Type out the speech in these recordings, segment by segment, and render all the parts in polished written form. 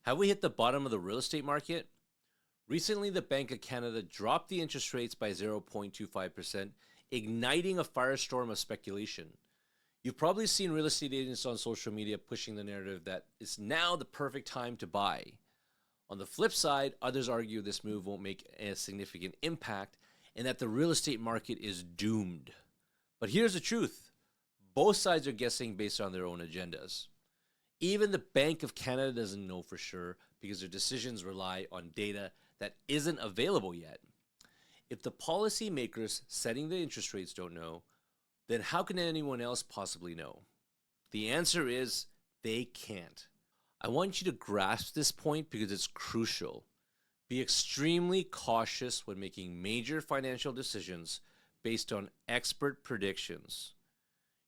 Have we hit the bottom of the real estate market? Recently, the Bank of Canada dropped the interest rates by 0.25%, igniting a firestorm of speculation. You've probably seen real estate agents on social media pushing the narrative that it's now the perfect time to buy. On the flip side, others argue this move won't make a significant impact and that the real estate market is doomed. But here's the truth. Both sides are guessing based on their own agendas. Even the Bank of Canada doesn't know for sure because their decisions rely on data that isn't available yet. If the policymakers setting the interest rates don't know, then how can anyone else possibly know? The answer is they can't. I want you to grasp this point because it's crucial. Be extremely cautious when making major financial decisions based on expert predictions.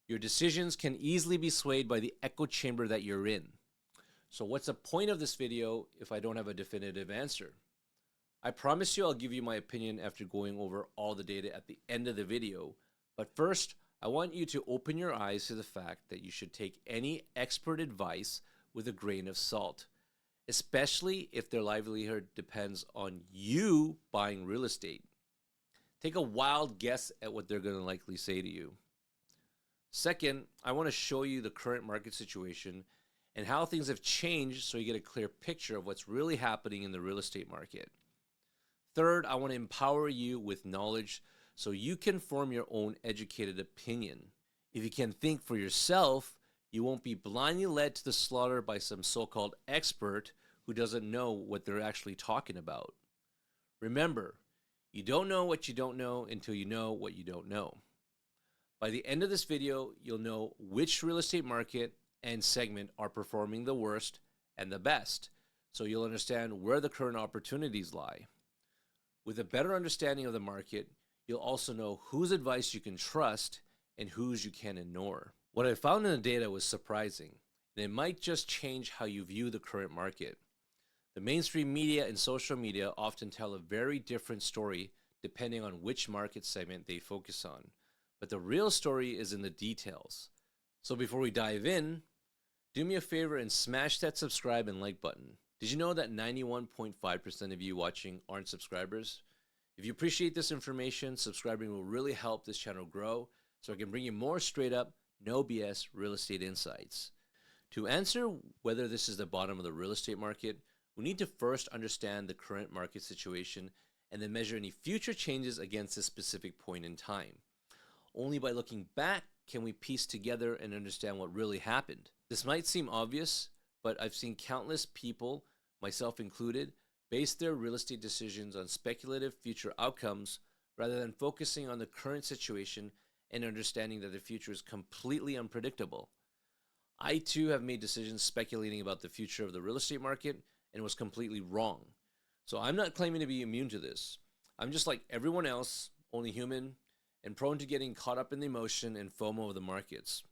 Your decisions can easily be swayed by the echo chamber that you're in. So what's the point of this video if I don't have a definitive answer? I promise you I'll give you my opinion after going over all the data at the end of the video. But first, I want you to open your eyes to the fact that you should take any expert advice with a grain of salt, especially if their livelihood depends on you buying real estate. Take a wild guess at what they're going to likely say to you. Second, I want to show you the current market situation and how things have changed so you get a clear picture of what's really happening in the real estate market. Third, I want to empower you with knowledge so you can form your own educated opinion. If you can think for yourself, you won't be blindly led to the slaughter by some so-called expert who doesn't know what they're actually talking about. Remember, you don't know what you don't know until you know what you don't know. By the end of this video, you'll know which real estate market and segment are performing the worst and the best, so you'll understand where the current opportunities lie. With a better understanding of the market, you'll also know whose advice you can trust and whose you can ignore. What I found in the data was surprising, and it might just change how you view the current market. The mainstream media and social media often tell a very different story depending on which market segment they focus on. But the real story is in the details. So before we dive in, do me a favor and smash that subscribe and like button. Did you know that 91.5% of you watching aren't subscribers? If you appreciate this information, subscribing will really help this channel grow so I can bring you more straight up, no BS real estate insights. To answer whether this is the bottom of the real estate market, we need to first understand the current market situation and then measure any future changes against a specific point in time. Only by looking back can we piece together and understand what really happened. This might seem obvious, but I've seen countless people, myself included, base their real estate decisions on speculative future outcomes rather than focusing on the current situation and understanding that the future is completely unpredictable. I too have made decisions speculating about the future of the real estate market and was completely wrong. So I'm not claiming to be immune to this. I'm just like everyone else, only human, and prone to getting caught up in the emotion and FOMO of the markets.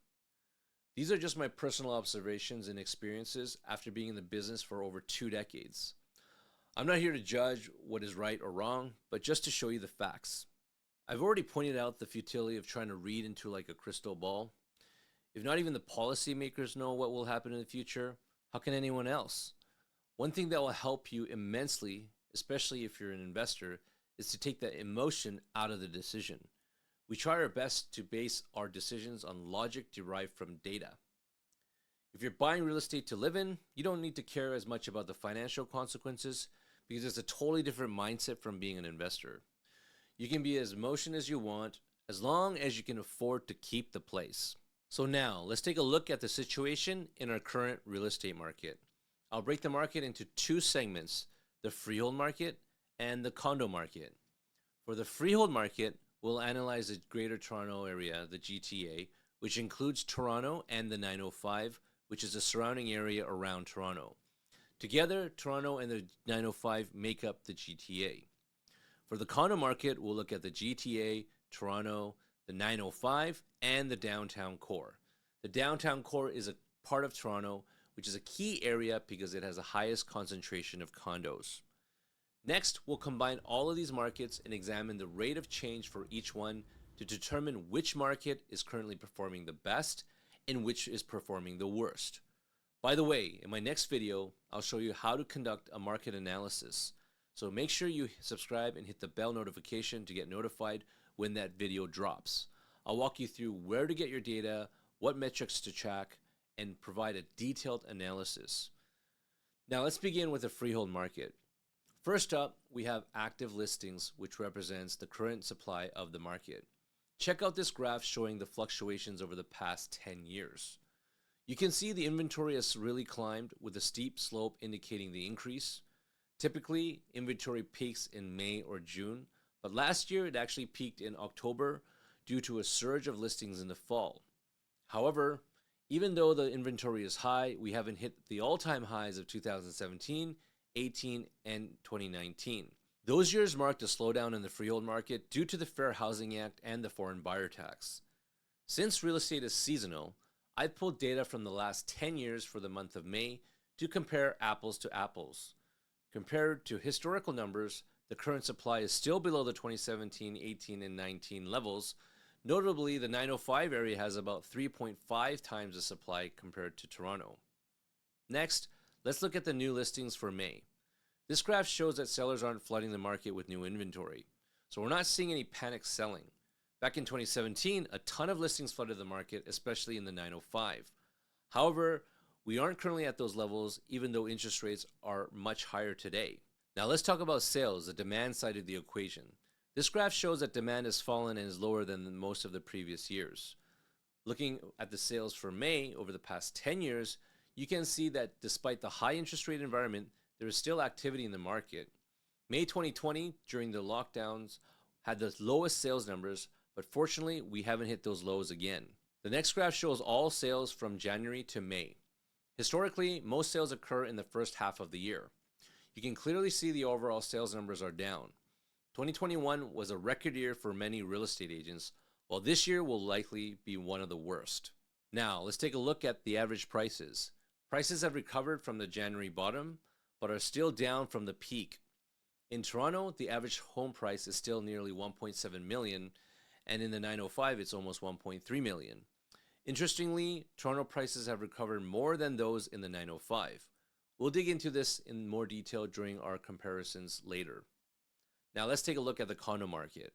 These are just my personal observations and experiences after being in the business for over 2 decades. I'm not here to judge what is right or wrong, but just to show you the facts. I've already pointed out the futility of trying to read into like a crystal ball. If not even the policymakers know what will happen in the future, how can anyone else? One thing that will help you immensely, especially if you're an investor, is to take that emotion out of the decision. We try our best to base our decisions on logic derived from data. If you're buying real estate to live in, you don't need to care as much about the financial consequences because it's a totally different mindset from being an investor. You can be as emotional as you want as long as you can afford to keep the place. So now, let's take a look at the situation in our current real estate market. I'll break the market into 2 segments, the freehold market and the condo market. For the freehold market, we'll analyze the Greater Toronto Area, the GTA, which includes Toronto and the 905, which is the surrounding area around Toronto. Together, Toronto and the 905 make up the GTA. For the condo market, we'll look at the GTA, Toronto, the 905, and the downtown core. The downtown core is a part of Toronto, which is a key area because it has the highest concentration of condos. Next, we'll combine all of these markets and examine the rate of change for each one to determine which market is currently performing the best and which is performing the worst. By the way, in my next video, I'll show you how to conduct a market analysis. So make sure you subscribe and hit the bell notification to get notified when that video drops. I'll walk you through where to get your data, what metrics to track, and provide a detailed analysis. Now let's begin with the freehold market. First up, we have active listings, which represents the current supply of the market. Check out this graph showing the fluctuations over the past 10 years. You can see the inventory has really climbed with a steep slope indicating the increase. Typically, inventory peaks in May or June, but last year it actually peaked in October due to a surge of listings in the fall. However, even though the inventory is high, we haven't hit the all-time highs of 2017, 18, and 2019. Those years marked a slowdown in the freehold market due to the Fair Housing Act and the foreign buyer tax. Since real estate is seasonal, I've pulled data from the last 10 years for the month of May to compare apples to apples. Compared to historical numbers, the current supply is still below the 2017, 18, and 19 levels. Notably, the 905 area has about 3.5 times the supply compared to Toronto. Next, let's look at the new listings for May. This graph shows that sellers aren't flooding the market with new inventory, so we're not seeing any panic selling. Back in 2017, a ton of listings flooded the market, especially in the 905. However, we aren't currently at those levels, even though interest rates are much higher today. Now let's talk about sales, the demand side of the equation. This graph shows that demand has fallen and is lower than most of the previous years. Looking at the sales for May over the past 10 years, you can see that despite the high interest rate environment, there is still activity in the market. May 2020, during the lockdowns, had the lowest sales numbers, but fortunately, we haven't hit those lows again. The next graph shows all sales from January to May. Historically, most sales occur in the first half of the year. You can clearly see the overall sales numbers are down. 2021 was a record year for many real estate agents, while this year will likely be one of the worst. Now, let's take a look at the average prices. Prices have recovered from the January bottom, but are still down from the peak. In Toronto, the average home price is still nearly 1.7 million, and in the 905, it's almost 1.3 million. Interestingly, Toronto prices have recovered more than those in the 905. We'll dig into this in more detail during our comparisons later. Now let's take a look at the condo market.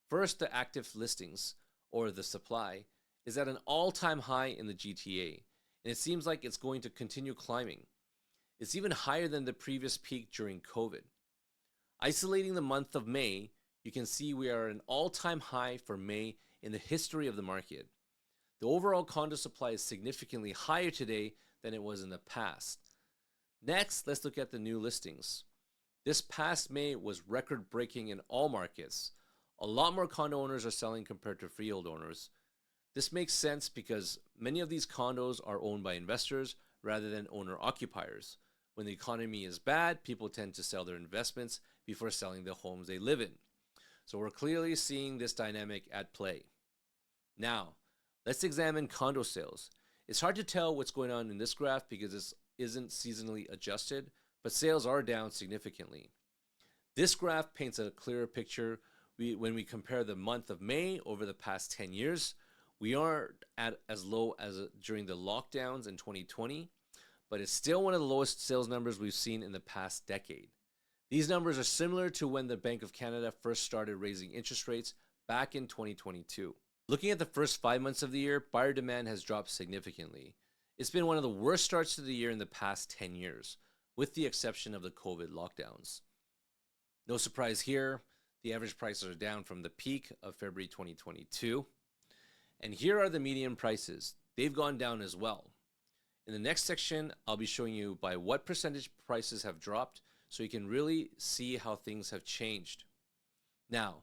First, the active listings, or the supply, is at an all-time high in the GTA, and it seems like it's going to continue climbing. It's even higher than the previous peak during COVID. Isolating the month of May, you can see we are at an all-time high for May in the history of the market. The overall condo supply is significantly higher today than it was in the past. Next, let's look at the new listings. This past May was record-breaking in all markets. A lot more condo owners are selling compared to freehold owners. This makes sense because many of these condos are owned by investors rather than owner-occupiers. When the economy is bad, people tend to sell their investments before selling the homes they live in. So we're clearly seeing this dynamic at play. Now, let's examine condo sales. It's hard to tell what's going on in this graph because this isn't seasonally adjusted, but sales are down significantly. This graph paints a clearer picture. When we compare the month of May over the past 10 years, we aren't at as low as during the lockdowns in 2020, but it's still one of the lowest sales numbers we've seen in the past decade. These numbers are similar to when the Bank of Canada first started raising interest rates back in 2022. Looking at the first 5 months of the year, buyer demand has dropped significantly. It's been one of the worst starts to the year in the past 10 years, with the exception of the COVID lockdowns. No surprise here, the average prices are down from the peak of February 2022. And here are the median prices. They've gone down as well. In the next section, I'll be showing you by what percentage prices have dropped so you can really see how things have changed. Now,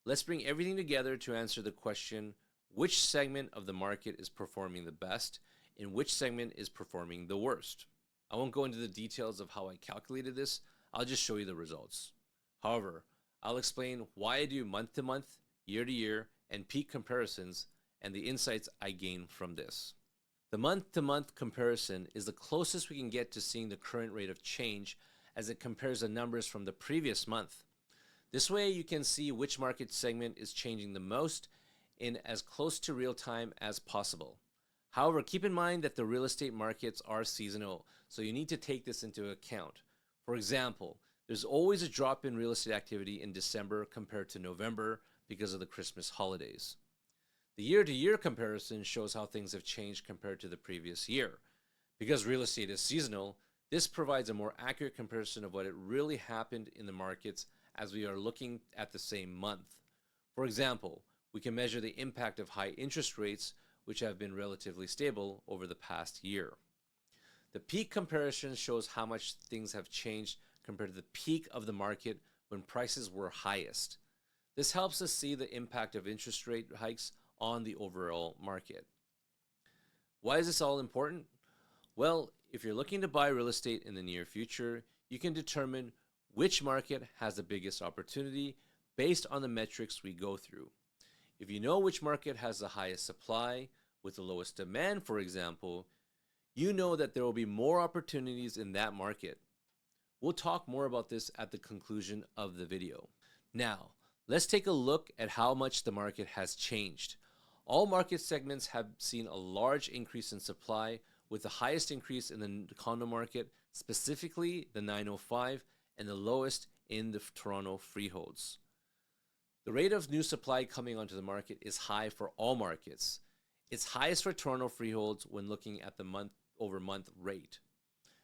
let's bring everything together to answer the question, which segment of the market is performing the best and which segment is performing the worst? I won't go into the details of how I calculated this. I'll just show you the results. However, I'll explain why I do month-to-month, year-to-year, and peak comparisons and the insights I gain from this. The month-to-month comparison is the closest we can get to seeing the current rate of change as it compares the numbers from the previous month. This way you can see which market segment is changing the most in as close to real time as possible. However, keep in mind that the real estate markets are seasonal, so you need to take this into account. For example, there's always a drop in real estate activity in December compared to November because of the Christmas holidays. The year-to-year comparison shows how things have changed compared to the previous year. Because real estate is seasonal, this provides a more accurate comparison of what it really happened in the markets as we are looking at the same month. For example, we can measure the impact of high interest rates, which have been relatively stable over the past year. The peak comparison shows how much things have changed compared to the peak of the market when prices were highest. This helps us see the impact of interest rate hikes on the overall market. Why is this all important? Well, if you're looking to buy real estate in the near future, you can determine which market has the biggest opportunity based on the metrics we go through. If you know which market has the highest supply with the lowest demand, for example, you know that there will be more opportunities in that market. We'll talk more about this at the conclusion of the video. Now, let's take a look at how much the market has changed. All market segments have seen a large increase in supply, with the highest increase in the condo market, specifically the 905, and the lowest in the Toronto freeholds. The rate of new supply coming onto the market is high for all markets. It's highest for Toronto freeholds when looking at the month-over-month rate.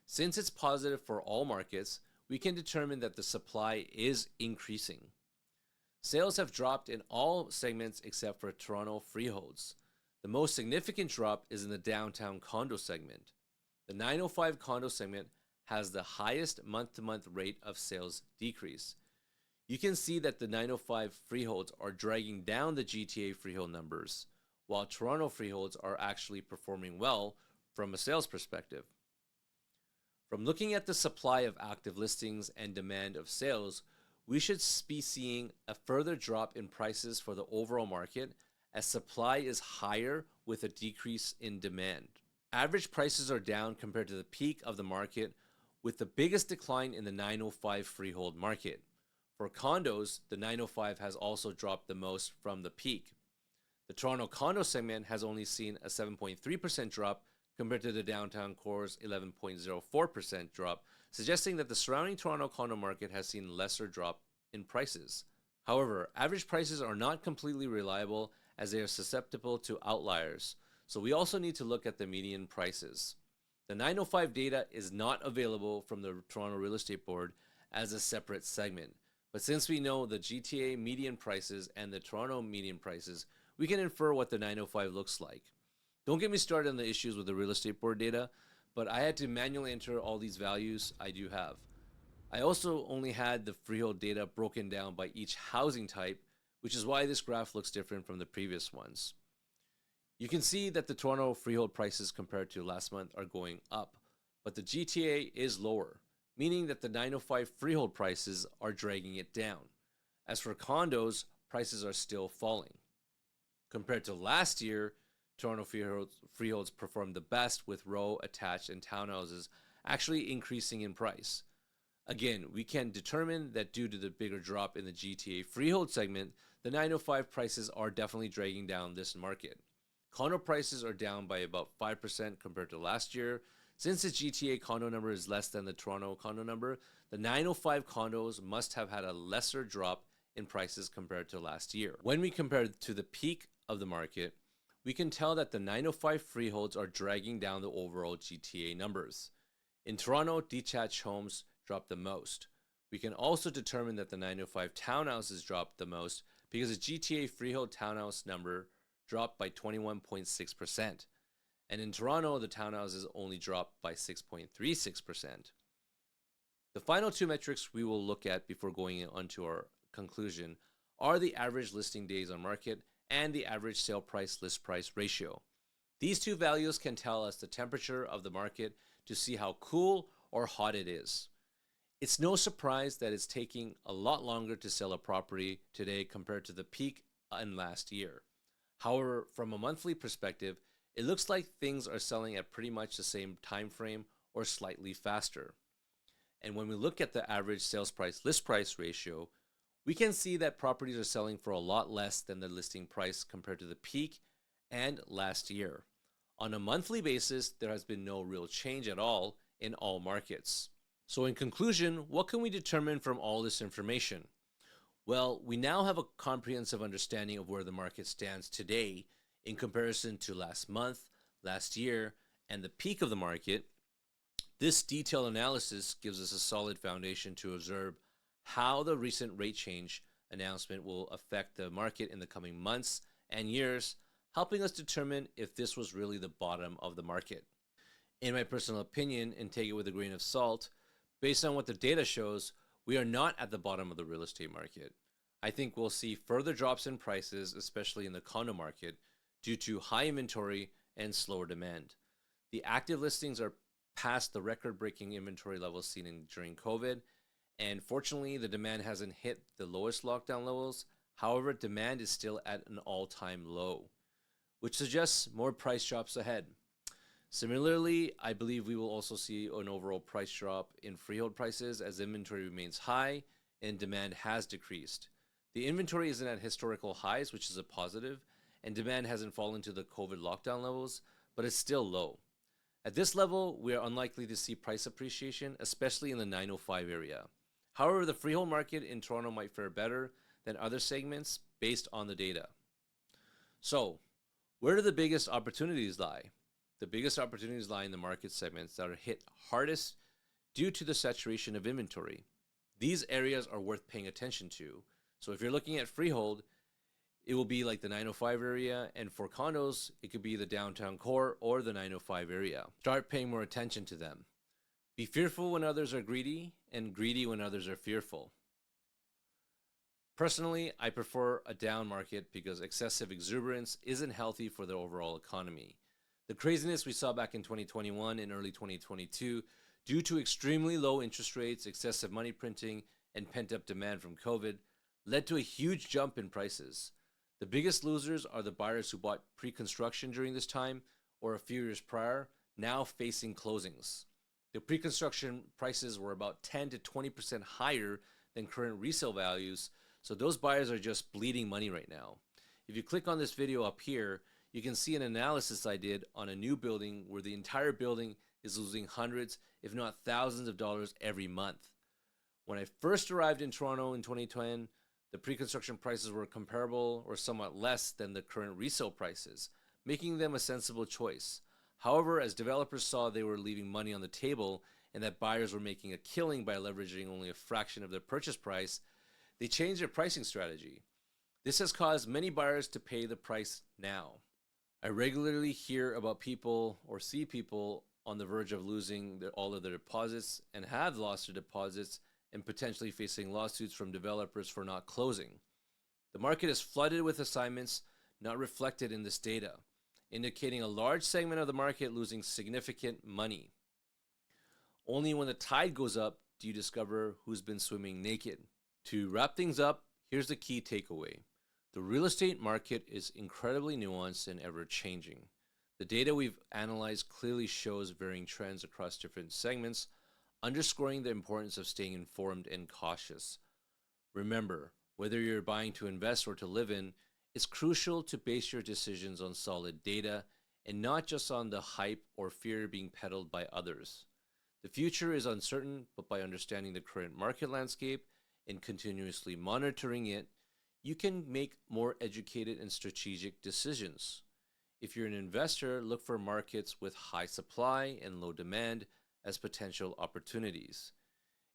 Since it's positive for all markets, we can determine that the supply is increasing. Sales have dropped in all segments except for Toronto freeholds. The most significant drop is in the downtown condo segment. The 905 condo segment has the highest month-to-month rate of sales decrease. You can see that the 905 freeholds are dragging down the GTA freehold numbers, while Toronto freeholds are actually performing well from a sales perspective. From looking at the supply of active listings and demand of sales, we should be seeing a further drop in prices for the overall market as supply is higher with a decrease in demand. Average prices are down compared to the peak of the market, with the biggest decline in the 905 freehold market. For condos, the 905 has also dropped the most from the peak. The Toronto condo segment has only seen a 7.3% drop compared to the downtown core's 11.04% drop, suggesting that the surrounding Toronto condo market has seen lesser drop in prices. However, average prices are not completely reliable as they are susceptible to outliers, so we also need to look at the median prices. The 905 data is not available from the Toronto Real Estate Board as a separate segment, but since we know the GTA median prices and the Toronto median prices, we can infer what the 905 looks like. Don't get me started on the issues with the Real Estate Board data, but I had to manually enter all these values I do have. I also only had the freehold data broken down by each housing type, which is why this graph looks different from the previous ones. You can see that the Toronto freehold prices compared to last month are going up, but the GTA is lower, meaning that the 905 freehold prices are dragging it down. As for condos, prices are still falling. Compared to last year, Toronto freeholds performed the best, with row, attached, and townhouses actually increasing in price. Again, we can determine that due to the bigger drop in the GTA freehold segment, the 905 prices are definitely dragging down this market. Condo prices are down by about 5% compared to last year. Since the GTA condo number is less than the Toronto condo number, the 905 condos must have had a lesser drop in prices compared to last year. When we compare to the peak of the market, we can tell that the 905 freeholds are dragging down the overall GTA numbers. In Toronto, detached homes dropped the most. We can also determine that the 905 townhouses dropped the most because the GTA freehold townhouse number dropped by 21.6%. And in Toronto, the townhouses only dropped by 6.36%. The final two metrics we will look at before going on to our conclusion are the average listing days on market and the average sale price list price ratio. These two values can tell us the temperature of the market to see how cool or hot it is. It's no surprise that it's taking a lot longer to sell a property today compared to the peak in last year. However, from a monthly perspective, it looks like things are selling at pretty much the same time frame or slightly faster. And when we look at the average sales price list price ratio, we can see that properties are selling for a lot less than the listing price compared to the peak and last year. On a monthly basis, there has been no real change at all in all markets. So, in conclusion, what can we determine from all this information? Well, we now have a comprehensive understanding of where the market stands today in comparison to last month, last year, and the peak of the market. This detailed analysis gives us a solid foundation to observe how the recent rate change announcement will affect the market in the coming months and years, helping us determine if this was really the bottom of the market. In my personal opinion, and take it with a grain of salt, based on what the data shows, we are not at the bottom of the real estate market. I think we'll see further drops in prices, especially in the condo market, due to high inventory and slower demand. The active listings are past the record-breaking inventory levels seen during COVID, and fortunately, the demand hasn't hit the lowest lockdown levels. However, demand is still at an all-time low, which suggests more price drops ahead. Similarly, I believe we will also see an overall price drop in freehold prices as inventory remains high and demand has decreased. The inventory isn't at historical highs, which is a positive, and demand hasn't fallen to the COVID lockdown levels, but it's still low. At this level, we are unlikely to see price appreciation, especially in the 905 area. However, the freehold market in Toronto might fare better than other segments based on the data. So, where do the biggest opportunities lie? The biggest opportunities lie in the market segments that are hit hardest due to the saturation of inventory. These areas are worth paying attention to. So if you're looking at freehold, it will be like the 905 area, and for condos, it could be the downtown core or the 905 area. Start paying more attention to them. Be fearful when others are greedy, and greedy when others are fearful. Personally, I prefer a down market because excessive exuberance isn't healthy for the overall economy. The craziness we saw back in 2021 and early 2022 due to extremely low interest rates, excessive money printing, and pent-up demand from COVID led to a huge jump in prices. The biggest losers are the buyers who bought pre-construction during this time or a few years prior, now facing closings. The pre-construction prices were about 10 to 20% higher than current resale values, so those buyers are just bleeding money right now. If you click on this video up here, you can see an analysis I did on a new building where the entire building is losing hundreds, if not thousands of dollars every month. When I first arrived in Toronto in 2010, the pre-construction prices were comparable or somewhat less than the current resale prices, making them a sensible choice. However, as developers saw they were leaving money on the table and that buyers were making a killing by leveraging only a fraction of their purchase price, they changed their pricing strategy. This has caused many buyers to pay the price now. I regularly hear about people or see people on the verge of losing all of their deposits and have lost their deposits and potentially facing lawsuits from developers for not closing. The market is flooded with assignments not reflected in this data, indicating a large segment of the market losing significant money. Only when the tide goes up do you discover who's been swimming naked. To wrap things up, here's the key takeaway. The real estate market is incredibly nuanced and ever-changing. The data we've analyzed clearly shows varying trends across different segments, underscoring the importance of staying informed and cautious. Remember, whether you're buying to invest or to live in, it's crucial to base your decisions on solid data and not just on the hype or fear being peddled by others. The future is uncertain, but by understanding the current market landscape and continuously monitoring it, you can make more educated and strategic decisions. If you're an investor, look for markets with high supply and low demand as potential opportunities.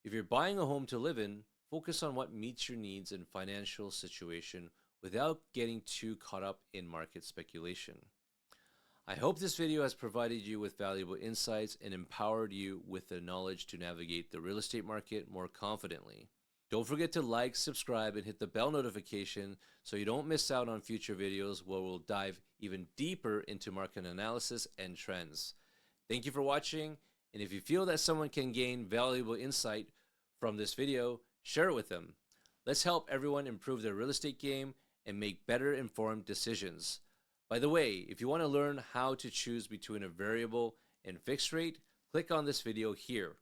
If you're buying a home to live in, focus on what meets your needs and financial situation without getting too caught up in market speculation. I hope this video has provided you with valuable insights and empowered you with the knowledge to navigate the real estate market more confidently. Don't forget to like, subscribe, and hit the bell notification so you don't miss out on future videos where we'll dive even deeper into market analysis and trends. Thank you for watching, and if you feel that someone can gain valuable insight from this video, share it with them. Let's help everyone improve their real estate game and make better informed decisions. By the way, if you want to learn how to choose between a variable and fixed rate, click on this video here,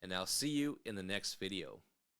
and I'll see you in the next video.